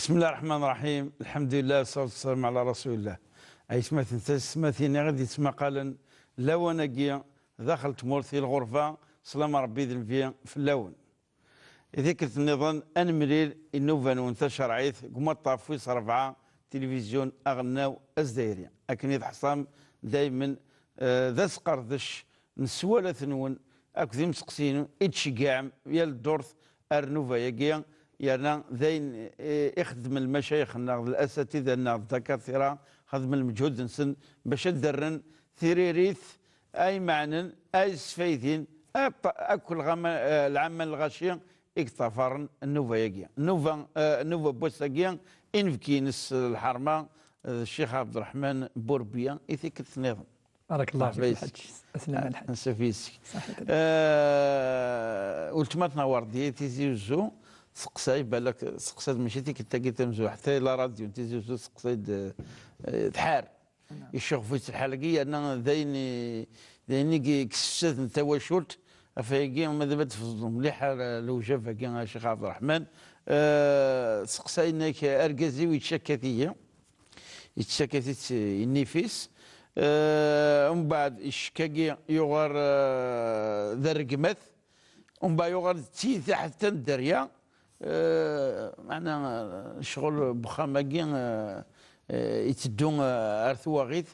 بسم الله الرحمن الرحيم. الحمد لله والصلاة والسلام على رسول الله. أي سمعتني غادي تسمع قالا لو أنا جي دخلت مورثي الغرفة سلام ربي ذن في اللون. إذا كنت نظن أن مليل النوفان وانتشر عيث قمت طافويس 4 تلفزيون أغناو أزدايري لكن إذا حصام دايما ذا سقردش نسوالة نون أكو ذي مسقسين إتشقاع يا الدورث أرنوفا يجي يعني ذين يخدم المشايخ الاساتذه الدكاتره خدم المجهود نسن باش درن ثريريث اي معنى اي سفيدين اكل العمل الغاشيه اكتفرن النوفا يجي نوفا بوساقيا انفكينس الحرمه الشيخ عبد الرحمن بوربيا ايثيك الثنيض. بارك الله فيك الحج. اسلم الحج. نسفيسك. ولتماتنا وردي تيزيوزو سقساي بالك سقساد ماشي تيك تاكي تمزو حتى لا راديو تيزيوزو سقسايد تحار يشوف في الحلقيه انا ذيني كسفسات نتا واشولت افايكي ماذا بات في مليح لو جاف كي الشيخ عبد الرحمن سقساينك اركازي ويتشكاتيه يتشكاتي النفيس ومن بعد الشكاكي يغار ذا الرقمات ومن بعد يغار تيثا حتى الدريا معنا شغل بخاماكي يتدون ارثواغيث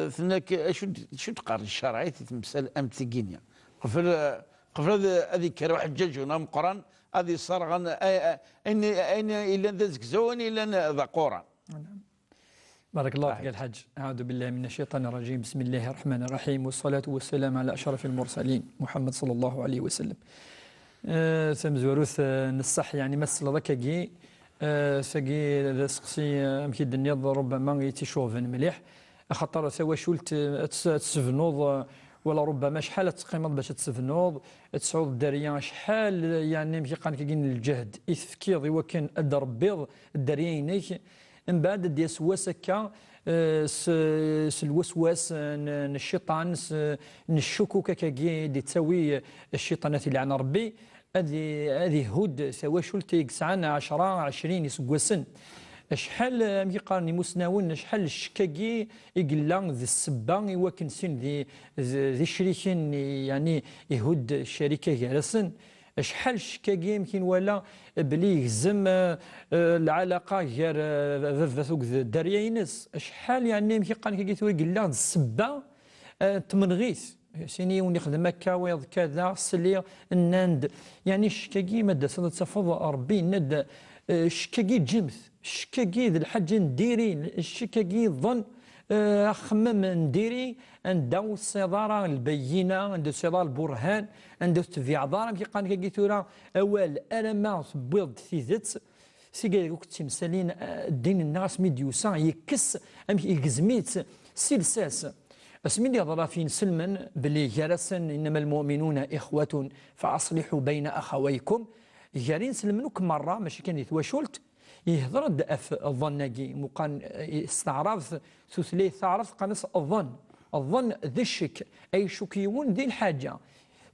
ثناك شو تقارن الشرعي تمثال امتيكينيا قبل هذيك واحد جاجونا مقران هذه صار ان الا ذا زكزون الا ذا قران. بارك الله فيك الحج. أعوذ بالله من الشيطان الرجيم. بسم الله الرحمن الرحيم والصلاة والسلام على أشرف المرسلين محمد صلى الله عليه وسلم. ثمزوروث نصح يعني مثل ذكاكي ساقي سقسي مكيد النيض ربما يتشوفن مليح خاطر سوا شولت تسفنوض ولا ربما شحال تقيمض باش تسفنوض تسعود الدريان شحال يعني مكي قال كاين الجهد يفكيض وكان ادر بيض الدريانيك من بعد دي سواسكا الوسواس الشيطان الشكوك كاكي دي تسوي الشيطانات اللي عن ربي هذه هود سوا شلتي 9 10 20 يسقسن شحال ملي قارني مسناون شحال الشكاكي يقلا ذي السبا يوكن سن ذي الشريكين يعني يهود الشركه جالسن شحال الشكاكي يمكن ولا بلي يهزم العلاقه غير ذوك الدرياينس شحال يعني يمكن قال كي تقول قلا السبا تمنغيث سيني ونخدم هكا ويض كذا سلي الناند يعني الشكاكي ماده تفض ربي ند الشكاكي جمث الشكاكي ذي الحاجه نديري الشكاكي ظن خمم نديري عنده الصداره البينه عنده الصداره البرهان عنده تبيع دار كي قال كي ثورا اول انا ما بوض ثيزت سيقال كنت تمثالين الدين الناس ميديوسا يكس ام يكزميت سلساس اسمي لي ظرافين سلما بلي جالسا انما المؤمنون اخوه فاصلحوا بين اخويكم جارين سلمنوك مره ماشي كان يتواشولت يهضر اف الظناكي مقان استعرض ثلاث تعرف قنص الظن ذي الشك اي شكيون ذي الحاجه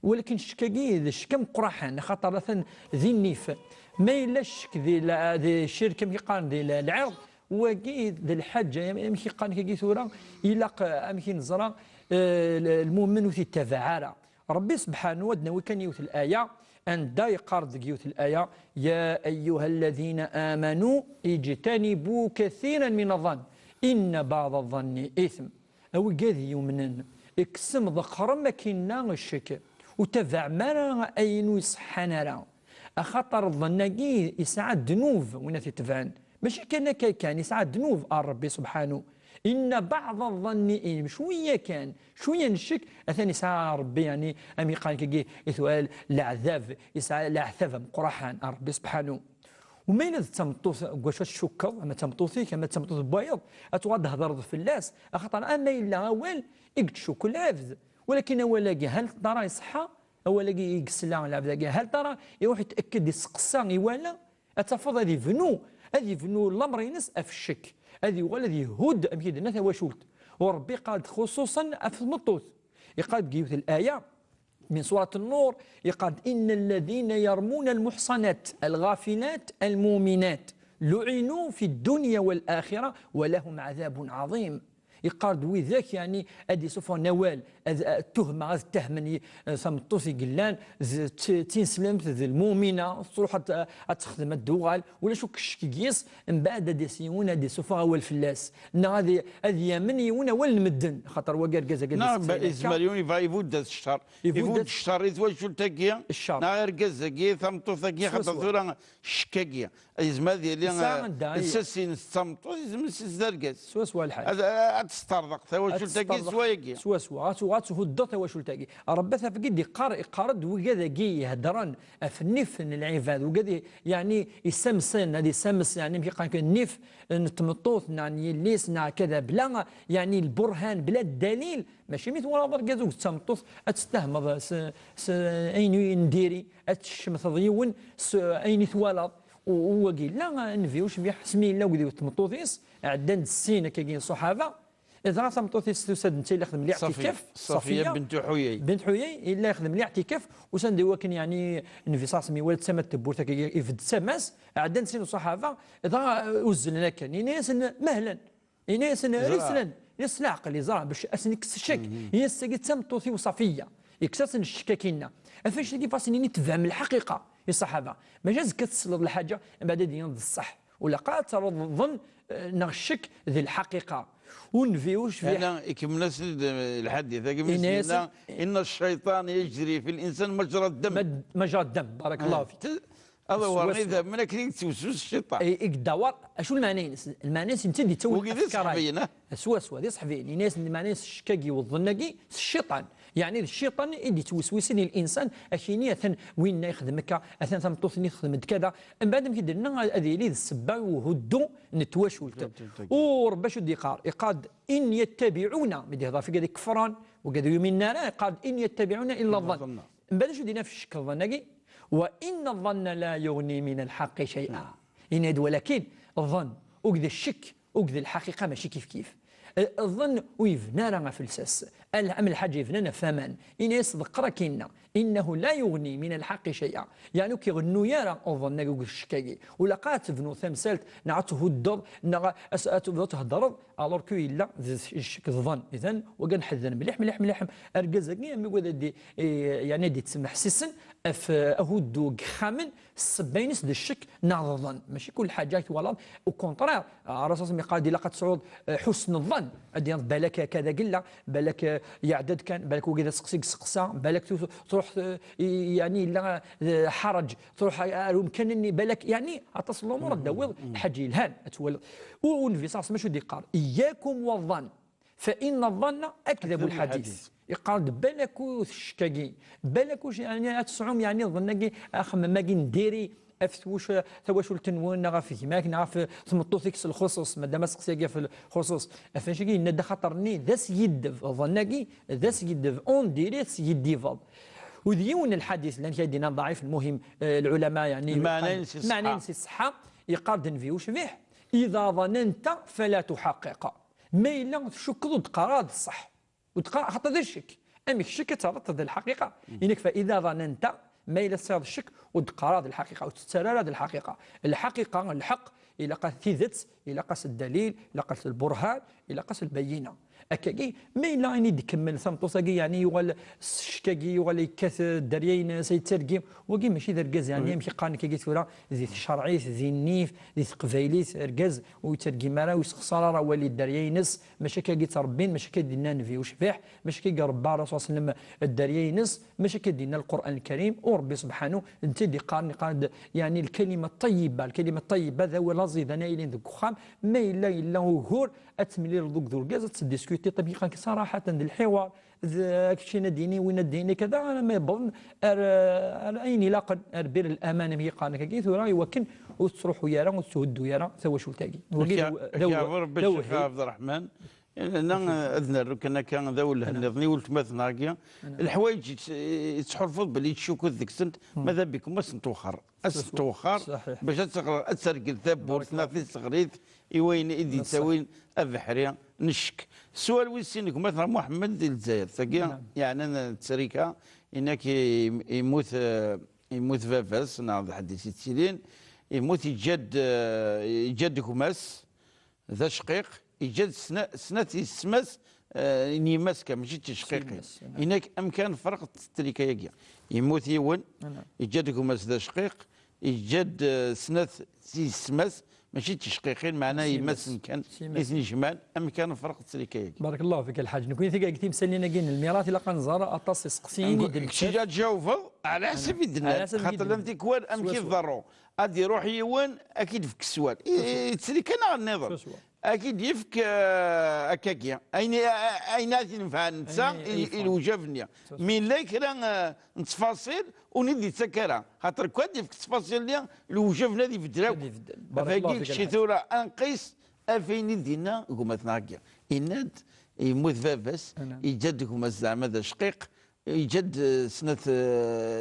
ولكن الشكاكي ذي الشك مقرحان خاطر مثلا ذي النيف ما الا الشك ذي الشركه كي قال ذي العرض وكيد ذي الحاجه يمكن قال كي ثورا يلاق يمكن نزرا المؤمن وتتبع ربي سبحانه ودنا وكان يوث الايه أن دا يقارض جيوت الآية يا أيها الذين آمنوا اجتنبوا كثيرا من الظن إن بعض الظن إثم أو قاذي يمنن اكسم ذخر مكنا الشك وتبع مرا أين يصحنا را أخطر الظن يسعى الذنوب وين تتبعن ماشي كان يسعى الذنوب ربي سبحانه إن بعض الظن شوية كان شوية نشك أثني يسعى ربي يعني أمي قال كي يسأل العذاب يسعى العذاب مقرحان ربي سبحانه وما إلا تمطوث واش الشكر أما تمطوثي كما تمطوث بايض أتوضح هضر في الناس أخطر أما إلا أول يكتشوك العبد ولكن أولا هل ترى يصحى أولا يقسلا العبد هل ترى يروح يتأكد يسقسا ولا أتفضل هذه فنو الأمر ينس في الشك هذه والذي هود أمكيد الناس وشولت وربي قال خصوصا في المطوث يقال جيوث الآية من سورة النور يقال إن الذين يرمون المحصنات الغافلات المؤمنات لعنوا في الدنيا والآخرة ولهم عذاب عظيم. يقارد وذاك يعني ادي سوف نوال التهمه تهمني سمطوسي قلان تنسلمت المؤمنه تروح تخدم الدوغال ولا شو كشكيس من بعد دي سيونا دي سوف هو الفلاس هذه يمن يونا والمدن خاطر وقال كذا نعم اسماليوني فايفود الشهر يفود الشهر يزوج شو تاكيا غير كذا كي ثمطوسا كي خاطر ثورا شكاكيا ازما ديال الساسين سمطوس زرقاس سوا الحال هذا تسترضق ثوا شو تاكي سوايكي سوا غاتهد ثوا شو تاكي ربثها في قد يقارد وكذا كي يهدران في النف العباد وكذا يعني يسمسن هذه سمس يعني كي النف نتمطوط يعني ليس كذا بلا يعني البرهان بلا الدليل ماشي مثل ولا ضرقازوك تمطوط تستهمض اين نديري تشمث ضيون اين ثوالط وقيل لا نفيوش بيح سمي الله وقدي تمطوطيس عدن السين كاين الصحابه اذا تمطوطيس تسد انت اللي خدم الاعتكاف صفيه بنت حيي الا يخدم الاعتكاف وسندي وكن يعني نفيصاص مي ولد سما تبورتا كي يفد سماس عدن سين الصحابه اذا وزلنا كان يناس مهلا يناس رسلا يناس العقل يزرع باش اسنك الشك يناس تمطوطي وصفيه يكسس الشكاكينا فاش تلقي فاسني تفهم الحقيقه الصحابه ما جاز كتصل الحاجه من بعد ينض الصح ولا قال ترى الظن نغشك ذي الحقيقه ونفيوش في انا كيما الحديث ان الشيطان يجري في الانسان مجرى الدم مجرى الدم بارك الله فيك هذا هو اذا من كريك توسوس الشيطان الدواء شو المعنيين انت اللي تسوي افكار سوا دي صحفيين الناس المعنيين الشكاكي والظناكي الشيطان يعني الشيطان اللي توسوسني الانسان اشيني وين يخدمك اثن تمطوثني يخدم كذا من بعد ما كيدير لنا هذه لي السبه وهدوا نتواشول وربا شو ديقار يقاد ان يتبعون بدي هذا في قد كفران وقد يمنا قاد ان يتبعون الا الظن من بعد شو دينا في الشك الظناكي وان الظن لا يغني من الحق شيئا ان ولكن الظن وكذا الشك وكذا الحقيقه ماشي كيف الظن ويفنا راه في الساس الأمر الحاجة يفنانا فمان إن يصدق راكينا إنه لا يغني من الحق شيئا يعني كيغنو يرى الظن نقول الشكاكي ولا قاتفنو ثمثالت نعته الضر أسأتو تهضر ألور كو إلا الشك الظن إذن وكان حذن مليح أرقزقني أمي وذا يعني دي تسمح سيسن أهودو خامن السبينس دي الشك نعظ الظن ماشي كل حاجات ولا وكونترير راساس مقادي لقد صعود حسن الظن أدي بالك كذا قلة بالك يعدد كان بالك وكذا سقسا بالك تروح يعني لا حرج تروح يمكنني بالك يعني عطس الامور الدوض الحاج الهان ونفيساس ماشي ديقار اياكم والظن فان الظن اكذب الحديث يقال بالك الشكاكي بالك واش يعني تسعوم يعني ظنكي اخ ما نديري افتوش ثواش التنوين نغا في كيماك نغا في ثمطوثيكس الخصوص مادام سقسيكي في الخصوص افاش كي ند خاطرني ذا سيد ظنكي ذا سيد اون ديري سيد ديفض وديون الحديث لان كيدينا ضعيف المهم العلماء يعني معنى الصحه يقارد فيوش فيه اذا ظننت فلا تحقق ما الا تشك تقرا الصح وتقرا خاطر ذا الشك امي الشك ترد الحقيقه انك فاذا ظننت ما إلى تصير الشك وتقرا هذه الحقيقه وتتسرر هذه الحقيقه الحق إلى قاس ثيثت إلى قاس الدليل إلى قاس البرهان إلى قاس البينه أكاكي ما إلا يعني يكمل ثمطوساكي يعني يغال الشكاكي يغال يكاث الدريين سيترقيم وكي ماشي ذا ركاز يعني يمشي قان كي ثورا زي الشرعيس زي النيف زي قبايليس ركاز ويترقيم راه ويسخسر راه ولي الدريينس ماشي كي تربين ماشي كدينا نفي وشفيح ماشي كي ربا الرسول صلى الله عليه وسلم الدريينس ماشي كدينا القران الكريم وربي سبحانه انت دي قارن يعني الكلمه الطيبه ذا هو لازيد انا الين ذوك خام ما الا هو اتملي ذوك ذو الكاز تديسكوتي طبيعه صراحه الحوار كشي ديني وين ديني كذا انا ما بظن اين لاقن بير الامانه هي قانك كي ثورا يوكن وتروحوا يا راه وتهدوا يا راه سوا شو تاقي ربي الشيخ عبد الرحمن انا اذن كنا كان ذول هنظني ولت مثناكيا الحوايج يتحرفوا باللي تشوكوا ذيك السنت ماذا بكم توخر توخر باش تسرق الذب وثلاثي صغريت وين يدي تسوين البحريه نشك السؤال ويسينك مثلا محمد الجزائر ثقيا يعني انا تسريكا انك يموت فافاس نعرض حديث السيرين يموت يجد كماس ذا شقيق يجد سنة يسمس نيماس ماشي تشقيقي هناك امكان فرق التريكايا يموت يون يجد كماس ذا شقيق يجد سنة يسمس ماشي تشقيقين معناه يمس كان اثني جمال امكان فرق التريكايا. بارك الله فيك الحاج نكون ثقة قلتي مسلينا كاين الميراث الا كنزار اطاس سقسيني شي جا تجاوب على حسب يدنا خاطر لم تكون امكي ضرو غادي يروح يوان اكيد فيك السؤال تسري كان النظر اكيد يفك اكاكيا اين تنفع نتسا الوجافنيا من لا كرا نتفاصيل وندي تسكرها خاطر كون يفك التفاصيل ديال الوجافنا دي بدراو فاكيك شي ثوره انقيس افين دينا قمتنا هكا يناد يموت فافاس يجدكم زعما هذا شقيق يجد سنه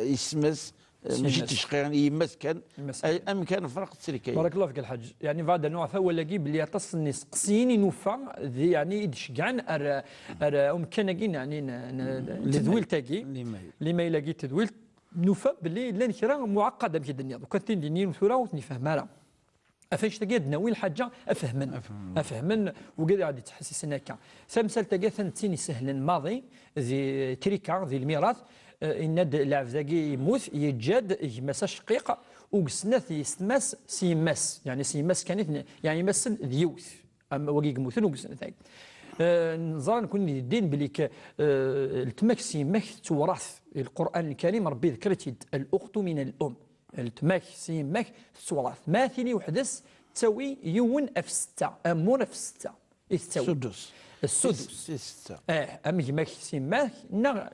يسمس ماشي تشقيق يمسكن امكان فرق التركيه. بارك الله فيك الحاج يعني بعد نوع فهو اللي بلي تصني سقسيني نوفا يعني يدشكعن امكن يعني تدويل تاكي اللي ما يلاقي تدويل نوفا باللي لا كرا معقده بكي الدنيا وكنت ندير مثوره ونفهمها افاش تلقى ناوي الحاجه افهمن وكذا غادي تحسسنا كا سمسل تلقى ثنتين سهل الماضي ذي تريكا ذي الميراث ان العفزاكي يموت يجاد يمس شقيق وقسناث يستمس سيمس يعني سيمس كانت يعني يمثل ذيوث اما وكي يموتن وقسناث نظرا نكون الدين بليك التماك سيماك تورث القران الكريم ربي ذكرت الاخت من الام التماك سيماك تورث ماثلي وحدث تسوي يون اف 6 امون اف 6 يستوي السدس امي ماك سيماك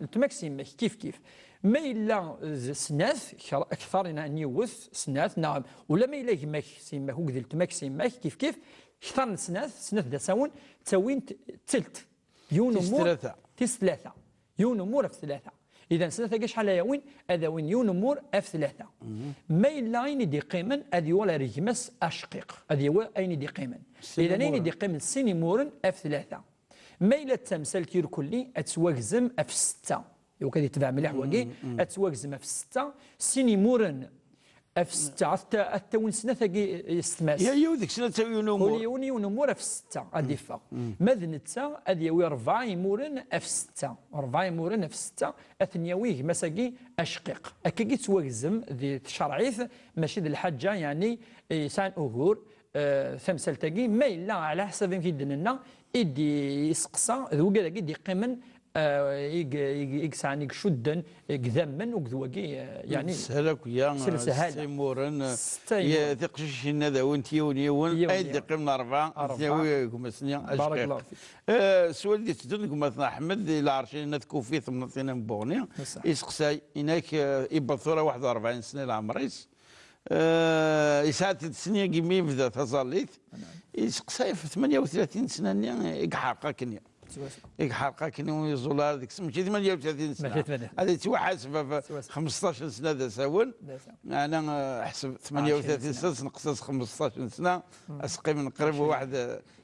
التماك سيماك كيف ما الا سناث اكثر ان يوث سناث نعم ولا ما الا ماك سيماك وكذا التماك سيماك كيف اكثر من سناث دساون تساوين تلت يون امور تيس ثلاثه يون امور في ثلاثه اذا سنه شحال هي وين هذا وين يون امور اف ثلاثه ما الا اين دي قيمن هذه ولا رجمس اشقيق هذه هو اين دي قيمن اذا اين دي قيمن سيني مورن اف ثلاثه ما الا تمثال كير كلي اتواكزم اف 6 وكذا يتبع مليح واقي اتواكزم اف 6 سيني مورن اف 6 حتى وين سنه ثقي استماس يا يوديك سنه تساوي يون امور اف 6 غادي فا ماذنتا هذه يوي 4 يمورن اف 6 4 يمورن اف 6 اثنياويه مساكي اشقيق هكاكي تواكزم ذي شرعيث ماشي ذي الحاجه يعني سان اهور ثمثال تاكي ما الا على حسب يمكن لنا يدي يسقسى ذو كذا دي قيمن يكسعني شدن قذمن وكذواكي يعني سهلك يا سيمورن يا ثقشين هذا وانت يون اي قيمنا 4 تساوي كمسنيا بارك الله فيك. السؤال اللي تدن مثلا احمد الى عرشين نذكو فيه ثم من بوغنيا يسقساي هناك يبثوره 41 سنه العمريس يساعد السنيه كيما يبدا تظليت يسقساي في 38 سنه يحرقا كنيا يحرقا كنيا يزول هذيك ماشي 38 سنه هذه توحاسب في 15 سنه ذا ساون انا احسب 38 سنه نقصص 15 سنه اسقي من قريب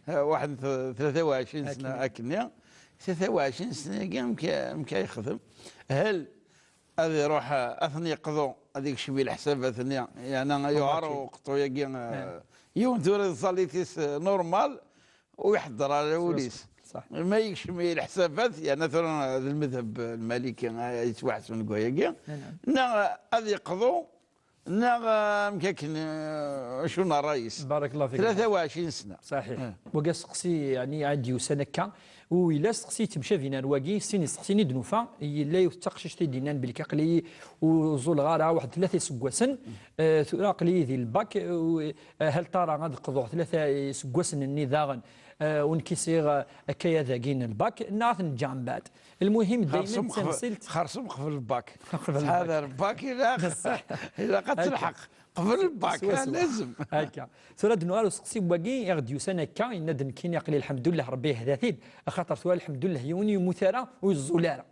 واحد 23 سنه اكنيا 23 سنه كاع يخدم هل هذا يروح اثني يقضوا هذيك شويه الحساب اثني يعني يعروا قطويا يوم دور صليتيس نورمال ويحضر على وليس صح ما يكشمي الحسابات يعني مثلا المذهب المالكي يتوحسون كويا نا هذا يقضوا نا مكاكن شنو الرئيس بارك الله فيك 23 سنه صحيح وكا سقسي يعني عندي سنه كا وإلا سقسي تمشى فينا الواقي سيني سقسيني دنوفا لا يتقشش تيدينان بالكاقلي وزول غارة واحد 3 سكواسن ثراقلي ذي الباك هل ترى غاد قضوا 3 سكواسن النظاغن ونكسير كيا ذاكين الباك نعرف نجام بعد المهم دائما تمثلت خرصم قبل الباك هذا الباك اذا قد تلحق قبل الباك لازم هكا سورة دنوار وسقسي بواقي يغديو سنة كا يندن كين يقلي الحمد لله ربي هداثيد خاطر سؤال الحمد لله يوني ومثارة ويزولارة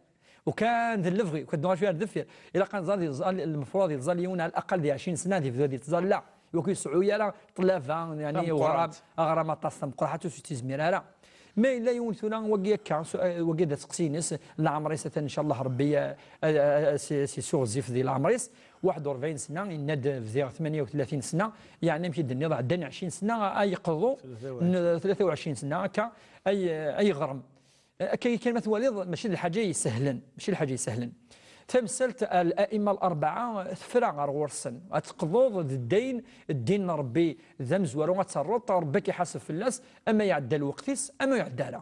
وكان ذا اللفغي وكان دنوار شويه الذفير الا كان زال المفروض يظل يون على الاقل دي 20 سنه في ذي تظل لا وكي سعويه لا طلافه يعني وغرام اغرام تصم قرحته في تزمير لا ما الا يونثونا وكي هكا وكي تسقسينس العمريس ان شاء الله ربي سي سوغزيف ديال العمريس 41 سنه يناد في 38 سنه يعني يمكن النضال عندنا 20 سنه يقضوا 23 سنه هكا اي غرم. كلمه وليد ماشي الحاجه سهلا ماشي الحاجه سهلا. تمثلت الائمه الاربعه ثفرا غير السن تقضوا الدين ربي ذا مزوار وغتسرط ربي كيحاسب في الناس اما يعدى الوقتيس اما يعدى لا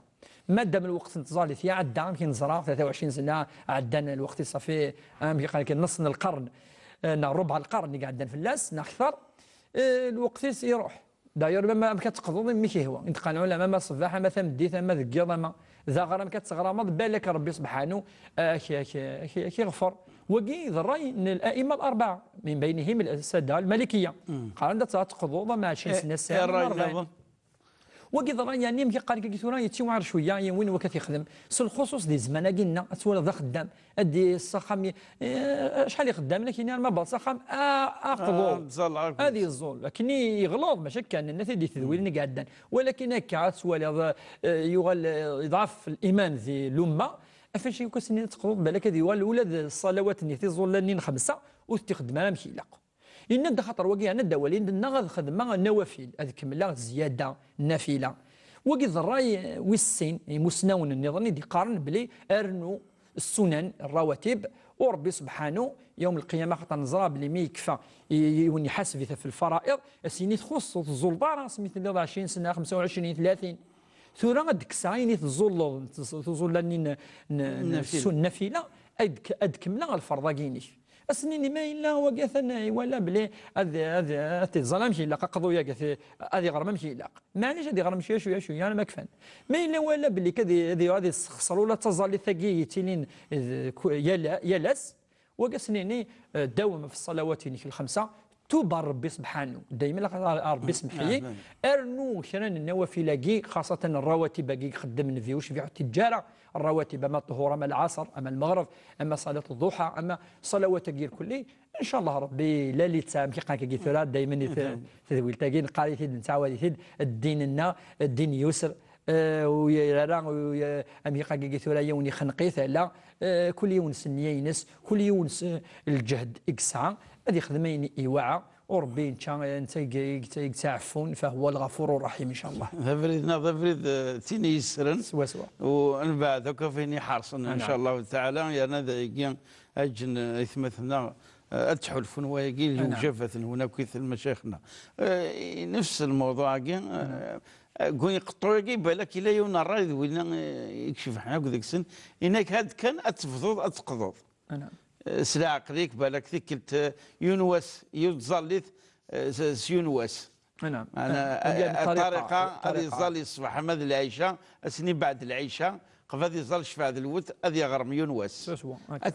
ما دام الوقت انتظالي في عدى يمكن نزرع 23 سنه عدانا الوقت صافي قال لك نص القرن ربع القرن اللي قاعدين في الناس اكثر الوقت يروح داير ما كتقضوا مي كيهوى انتقال العلماء ما صباح ما ثمديت ما ذكيض ما ذا غرام كتغرامض بالك ربي سبحانه كيغفر وكي الراي ان الائمه الاربعه من بينهم الساده المالكيه قال عندها تقضوا مع 20 سنه الساعه وكي الراي يعني يمكن قال لك ثورا يتيوار شويه وين وكا تيخدم سو الخصوص دي زمان قلنا تولى ذا خدام ادي السخام شحال خدام لكن ما بال سخام اقضوا هذه الزول لكن يغلط ماشي كان الناس اللي تذويلني قاعدين ولكن هكا تولي يغل يضعف الايمان ذي الامه فاش يكون سنين تقضوا بالك هذه الاولاد الصلوات اللي تيزول خمسه وتخدمها مكيلاق إن دا خاطر وكي عندنا الدوالين نغاد خدمة النوافل هذيك كملا زيادة نافلة وكي الراي والسين مسنون النظام دي قارن بلي أرنو السنن الرواتب وربي سبحانه يوم القيامة خاطر نزرى بلي ما يكفى يوني حاسب في الفرائض السيني تخص الزلطة سميت 20 سنة 25 30 ثورة غاديك الساعة تزول النافلة أد كملا الفرض كينيش السنين ما إلا وقاثنا ولا بلي هذا الظلام شي لاقا قضويا قاث هذه غرمه ماشي لاق معليش هذه غرمه شويه انا ما كفان ما إلا ولا بلي كذي هذه خسروا لا تظل ثقي تيلين يلاس وقاسنيني داوم في الصلوات الخمسه توبا ربي سبحانه دائما ربي سمحي ارنو شران النوافل كي خاصه الرواتب كي خدم فيوش في التجاره الرواتب اما الظهور اما العصر اما المغرب اما صلاه الضحى اما صلوات كير كلي ان شاء الله ربي لا اللي تسام كي قاكي ثلاث دائما تذويل تاكين قال ثيد نتعاود الدين الدين يسر ويرا امي قاكي ثلاث يوني خنقيث لا كل يوم سنيينس كل يوم الجهد اكسعه هذه خدمين ايواع وربي تعفون فهو الغفور الرحيم ان شاء الله. ذا تيني يسرن سوا سوا ومن بعد هكا فيني حرصن ان شاء الله تعالى يا ذا اجن اثمثنا اتحلفون ويقيل وجفة هنا كيف المشايخنا نفس الموضوع قوي يقطعوا بالك الى يوم الرايد وين يكشف حنا ذاك السن انك هاد كان اتفضض اتقضض. نعم. سلا عقليك بالك ثكلت يونواس يتزلث يونواس. نعم. انا الطريقه هذه يظل يصبح ماذا العيشه السنين بعد العيشه قبل يظل شفاء ذا الود هذه غرم يونواس.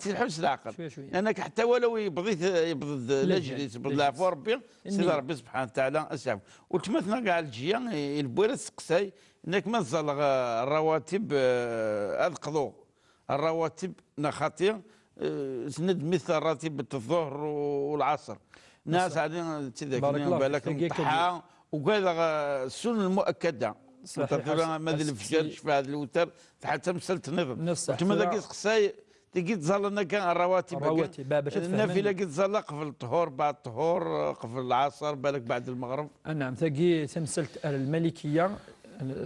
تحبس العقل لانك حتى ولو يبض لاجري تبض العفو ربي سيدي ربي سبحانه وتعالى اسعف وتمثلنا كاع الجيه البويره تسقساي انك ما تزال الرواتب القضاء الرواتب خاطئه سند مثل راتبة الظهر والعصر ناس عادين تذكرين بالك مطحى وقال السنن المؤكده ماذا الفجر شفاء هذا الوتر حتى مسلت نظم تما ذاك القصاي تجي تظل كان الرواتب النافله قد تظل قبل الطهور بعد الطهور قبل العصر بالك بعد المغرب. نعم تجي تمثلت الملكيه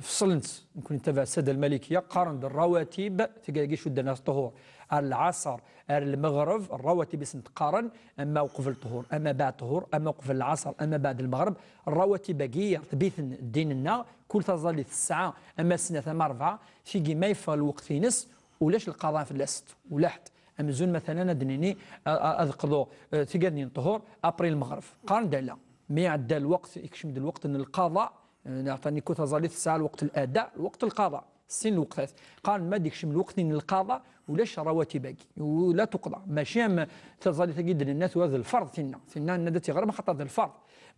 فصلت نكون نتابع الساده المالكيه قارن الرواتب تلقى شو دنا الطهور العصر المغرب الرواتب تقارن اما وقف الطهور اما بعد الطهور اما وقف العصر اما بعد المغرب الرواتب كي تبيث ديننا كل تظل الساعه اما سنه ثم اربعه في ما يفا الوقت نص ولاش القضاء في الست ولاحت امزون مثلا دنيني اذقضوا تقدني الطهور ابري المغرب قارن دالا ما يعدى الوقت يكشم الوقت ان القضاء نعطيني كنت ظليت الساعه الوقت الاداء وقت القضاء السن الوقت قال ما ديكش من الوقت من القضاء ولاش رواتب باقي ولا تقضى ماشي تظل تجد الناس وهذا الفرض فينا ندتي غير ما خاطر الفرض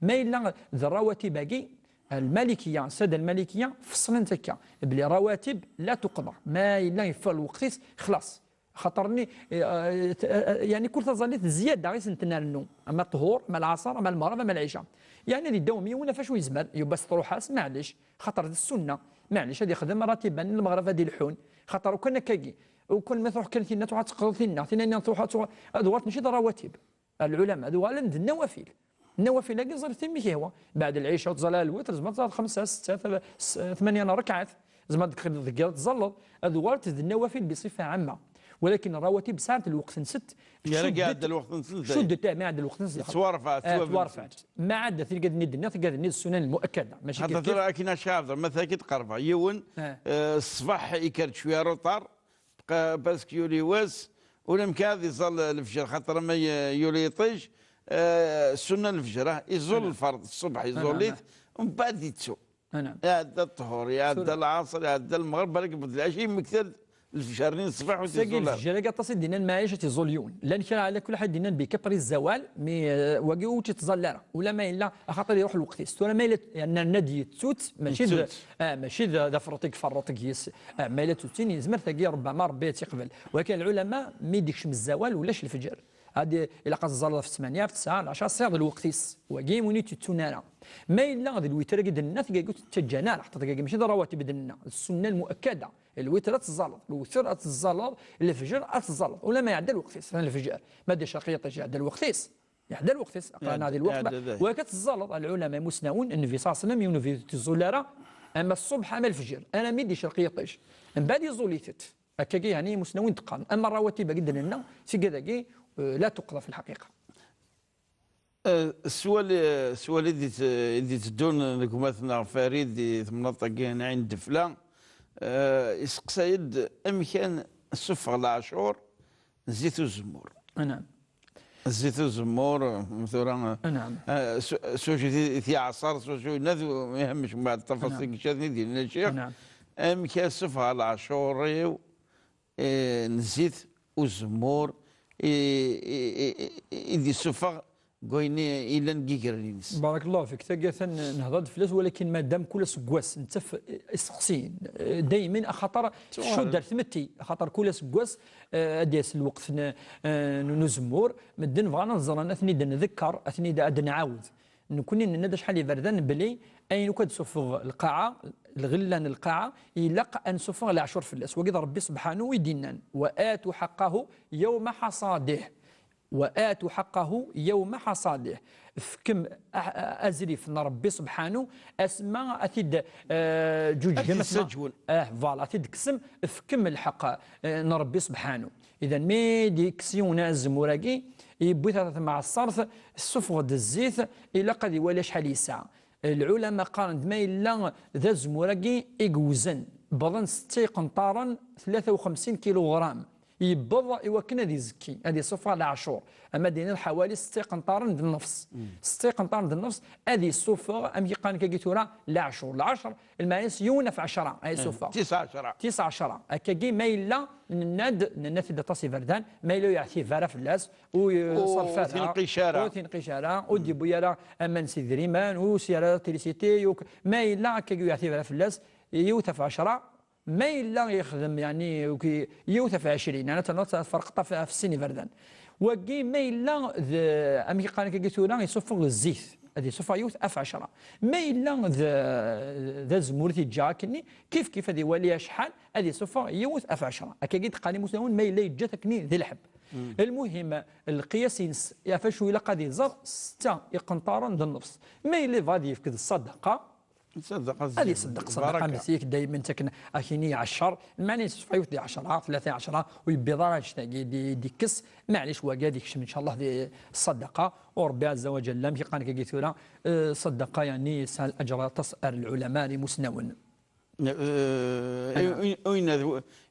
ما الا ذا الرواتب باقي المالكيه الساده المالكيه فصلن تكا بلي رواتب لا تقضى ما الا يفعل الوقت خلاص خاطرني يعني كل تظليت زياده غير سنتنا النوم اما الطهور اما العصر اما المغرب اما العشاء يعني اللي الدوميه ولا فاش يزمر يبس تروح معليش خاطر السنه معليش هذه يخدم راتبا المغرب هذه الحون خاطر وكان كاكي وكل ما تروح كان ثينا تروح تقرض ثينا تروح ادوات ماشي رواتب العلماء هذو عند النوافل النوافل اللي زال تمي هو بعد العشاء وتزال الوتر زعما تزال 5 6 8 ركعات زعما تقدر تزلط هذو والد النوافل بصفه عامه ولكن الرواتب ساعه الوقت نست يعني قاعد الوقت نست شدت ما عاد الوقت نست توارفات ما عاد تلقى ندنا تلقى السنن المؤكده ماشي حتى ترى كاين شافر مثلا كي تقرب يون الصباح يكرت شويه روطار باسكو يولي واس ولا مكاد يصل الفجر خاطر ما يولي يطيش السنه الفجر يزول الفرض الصبح يزول ليث ومن بعد يتسو يعدى الطهور يعدى العصر يعدى المغرب بالك العشي مكثر الفجرين الصباح وتزول الفجر كاع تصل دينا المعيشه تزوليون لان كان على كل حد دينا بكبر الزوال مي واقيو تتزلر ولا ما الا خاطر يروح الوقت ولا ما الا يعني النادي توت ماشي ماشي ذا فرطيك يس ما الا توتين يزمر ثقي ربما ربي تيقبل ولكن العلماء ما يديكش من الزوال ولاش الفجر هذه الا قاص الزلط في 8 في 9 10 صيغ الوقتيس وكاين وني تتونانا ما الا غادي الوتر قد الناس قلت تجانا حتى ماشي رواتب دنا السنه المؤكده الوتر تزلط الوتر تزلط الفجر تزلط ولا ما يعدى الوقتيس الفجر ما دير شقيط يعدى الوقتيس يعدى الوقتيس قرانا هذه الوقت وكتزلط العلماء مسنون النبي صلى الله عليه وسلم ينوي في الزلاره اما الصبح اما الفجر انا ما يديش شقيطيش من بعد يزوليتت هكاكي يعني مسنون تقان اما الرواتب قد لنا سي كذاكي لا تقضى في الحقيقه. السؤال اللي تدون لكم مثلا فريد في منطقه عين دفله يسقسى يد امكان السفغ العاشور زيت الزمور. نعم. الزيت الزمور مثلا نعم. سوجي في عصار سوجي نذ ما يهمش بعد التفاصيل شادني ديال الشيخ. نعم. امكان السفغ العاشور نزيت والزمور إذا سفغ قويني إلا نكيكرنينس. بارك الله فيك تلقى نهضر فلاس ولكن ما دام كل سكواس انت استقسي دائما خاطر شو دار ثمتي خاطر كل سكواس اديس الوقت نزمور مدن فانا نزرنا اثني نذكر اثني نعاود كوني ندى شحال بردان بلي اين كاد سفغ القاعه الغلان القاعه يلق ان سفغ العشر فلاس وقد ربي سبحانه يدينان واتوا حقه يوم حصاده واتوا حقه يوم حصاده فكم ازري في ربي سبحانه اسماء اثيد جوج سجون فوالا اثيد كسم فكم الحق ربي سبحانه اذا ميدي كسيون زموراكي يبوث مع الصرف السفغ الزيت الى قد يولي شحال يساع العلماء قارن ما الا ذا زموراكي يقوزن بضن 6 قنطارا 53 كيلوغرام يبض يوكن هذه زكي هذه صفه العاشور اما دينا حوالي 6 قنطار د النفس 6 قنطار د النفس هذه الصفه ام يقان كيتورا العاشور العشر المعيس يونا في 10 هي صفه 19 هكاكي ما الا نناد في تصي فردان ما الا يعطي فارا فلاس وصرفات وثنقشاره ودي بويا امان سيدريمان وسياره تيليسيتي ما الا هكاكي يعطي فارا فلاس يوث في 10 ما إلا يخدم يعني يوث في 20 يعني فرقت في السن فردان وكي ما إلا أمي قال كيتورا يصفغ الزيت هذه صفة يوث اف 10 ما إلا ذا زمورتي جاكني كيف هذه وليها شحال هذه صفة يوث اف 10 هكا قلت قاني مسلمون ما إلا يجاتكني ذي الحب المهم القياس فاش ولا قد يزر 6 قنطارا د النفس ما إلا غادي يفقد الصدقة هذه صدقه مسيك دائما تكن اكيني 10 معليش فايوت 10 13 ويبيض دي كس معليش وكاديك ان شاء الله دي الصدقه وربي عز وجل لم يقان كيتورا صدقه يعني سهل اجر تسال العلماء مسنون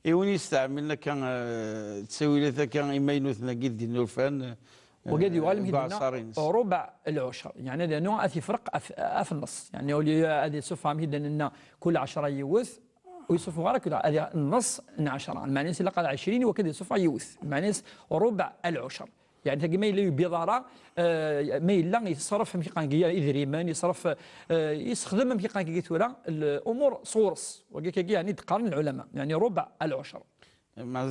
وين يستعملنا كان تسوي لك كان يمينوثنا قد دينو الفن وقد يعلم ربع العشر يعني لانه في فرق في النص يعني هذه صفه مهدا كل 10 يوث ويصف غير كذا هذه النص 10 المعنيس اللي قال 20 وكذا صفه يوث المعنيس ربع العشر يعني تلقى ما الا يبيضارا ما الا يصرف في قانكيا يذريمان يصرف يستخدم في قانكيا تورا الامور صورس وكي يعني تقارن العلماء يعني ربع العشر مع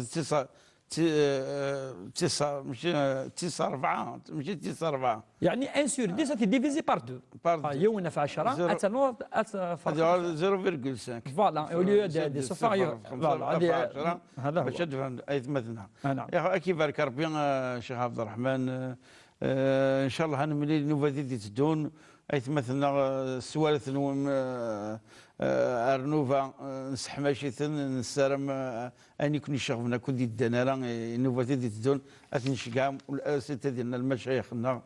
تسعة ماشي 9 4 ماشي 9 4 يعني 1 sur 10 ديفيزي بار 2 يونا في 10 اتنور هذا 0.5 فوالا اوليو دي سوفيريور فوالا هذا باش هو تفهم اي مثلنا نعم يا اخي كيف بارك ربي شيخ عبد الرحمن ان شاء الله هنملي نوفا دي تدون اي مثلنا السوالف ارنوفا نسحماشي نسرم اني كوني شغفنا كون دي الدناله نوفا دي تدون اثنشكام والاساتذه ديالنا المشايخنا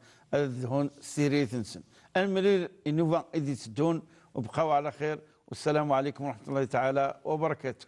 هون سيريتنسن الملي نوفا دي تدون وبقاو على خير والسلام عليكم ورحمه الله تعالى وبركاته.